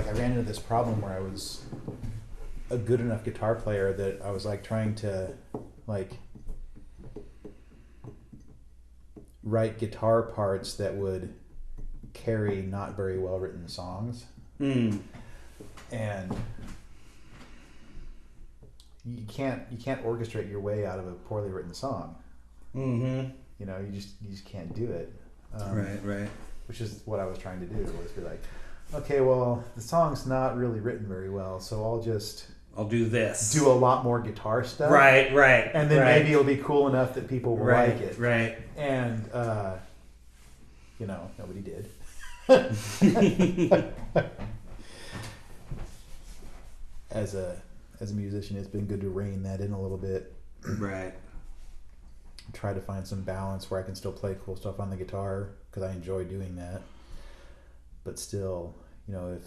I ran into this problem where I was a good enough guitar player that I was like trying to like write guitar parts that would carry not very well written songs. And you can't orchestrate your way out of a poorly written song. You know, you just can't do it. Right. Which is what I was trying to do, was be like, okay, well, the song's not really written very well, so I'll do this. Do a lot more guitar stuff. Right. And then maybe it'll be cool enough that people will like it. Right. And, you know, nobody did. As a musician, it's been good to rein that in a little bit. Right. Try to find some balance where I can still play cool stuff on the guitar, because I enjoy doing that. But still, you know,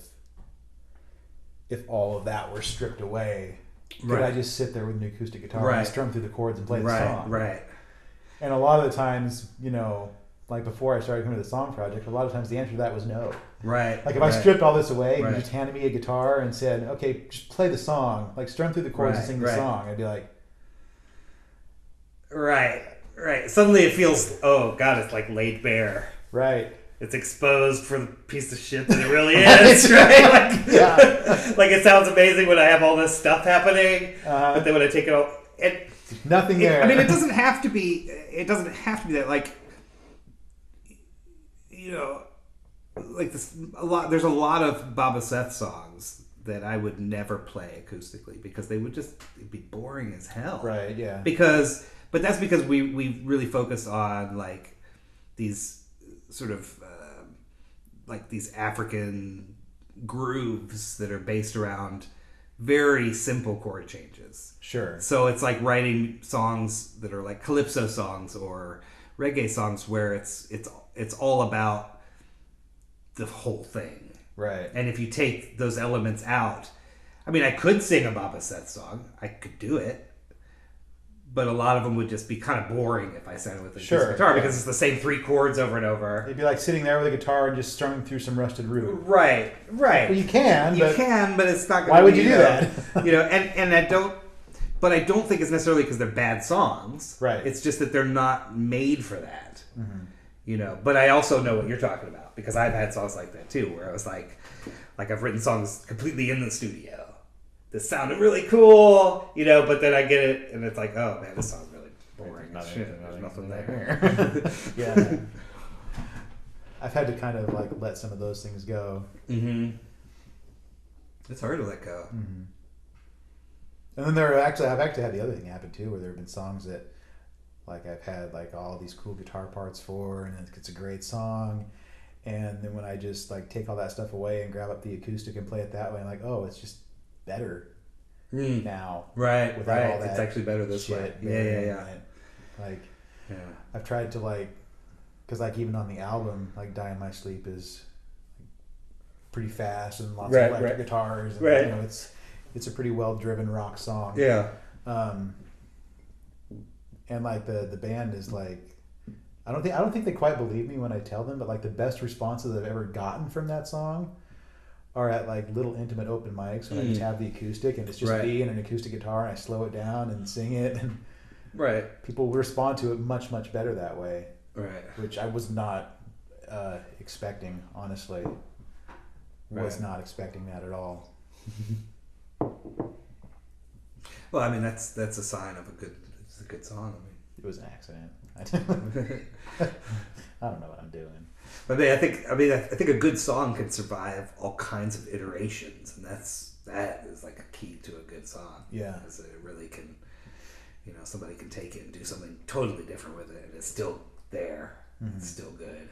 if all of that were stripped away, could I just sit there with an acoustic guitar and strum through the chords and play the song? Right. And a lot of the times, you know, like before I started coming to the song project, a lot of times the answer to that was no. Right. Like if I stripped all this away and you just handed me a guitar and said, okay, just play the song, like strum through the chords and sing the song, I'd be like... Right. Suddenly it feels, oh God, it's like laid bare. Right. It's exposed for the piece of shit that it really is, right? Like, like it sounds amazing when I have all this stuff happening, but then when I take it all... Nothing there. I mean, it doesn't have to be that, like, you know, like this, there's a lot of Baba Seth songs that I would never play acoustically because they would just be boring as hell. Right, yeah. But that's because we really focus on like these sort of like these African grooves that are based around very simple chord changes. Sure. So it's like writing songs that are like calypso songs or reggae songs where it's all about the whole thing. Right. And if you take those elements out, I mean, I could sing a Baba Seth song. I could do it. But a lot of them would just be kind of boring if I sang it with a guitar because it's the same three chords over and over. It'd be like sitting there with a guitar and just strumming through some Rusted Root. Right. Well, you can, but it's not going to why would you do that? You know, and I don't think it's necessarily because they're bad songs. Right. It's just that they're not made for that. Mm-hmm. You know, but I also know what you're talking about because I've had songs like that too, where I was like I've written songs completely in the studio. This sounded really cool, you know, but then I get it and it's like, oh man, this song's really boring. There's nothing there. Yeah. I've had to kind of like let some of those things go. Mm-hmm. It's hard to let go. Mm-hmm. And then I've actually had the other thing happen too, where there have been songs that like I've had like all these cool guitar parts for, and it's a great song. And then when I just like take all that stuff away and grab up the acoustic and play it that way, I'm like, oh, it's just better now. Right. Without all that it's actually better this way. Yeah. Like, I've tried to like, because like even on the album, like Die in My Sleep is pretty fast and lots of electric guitars. And, you know, it's a pretty well driven rock song. Yeah. And like the band is like, I don't think they quite believe me when I tell them, but like the best responses I've ever gotten from that song are at like little intimate open mics when I just have the acoustic and it's just me and an acoustic guitar and I slow it down and sing it, and people respond to it much, much better that way. Right. Which I was not expecting, honestly. Was not expecting that at all. Well, I mean that's a sign of a good song. I mean, it was an accident. I don't know what I'm doing. But I think a good song can survive all kinds of iterations, and that is like a key to a good song. Yeah, because it really can, you know, somebody can take it and do something totally different with it, and it's still there. Mm-hmm. It's still good.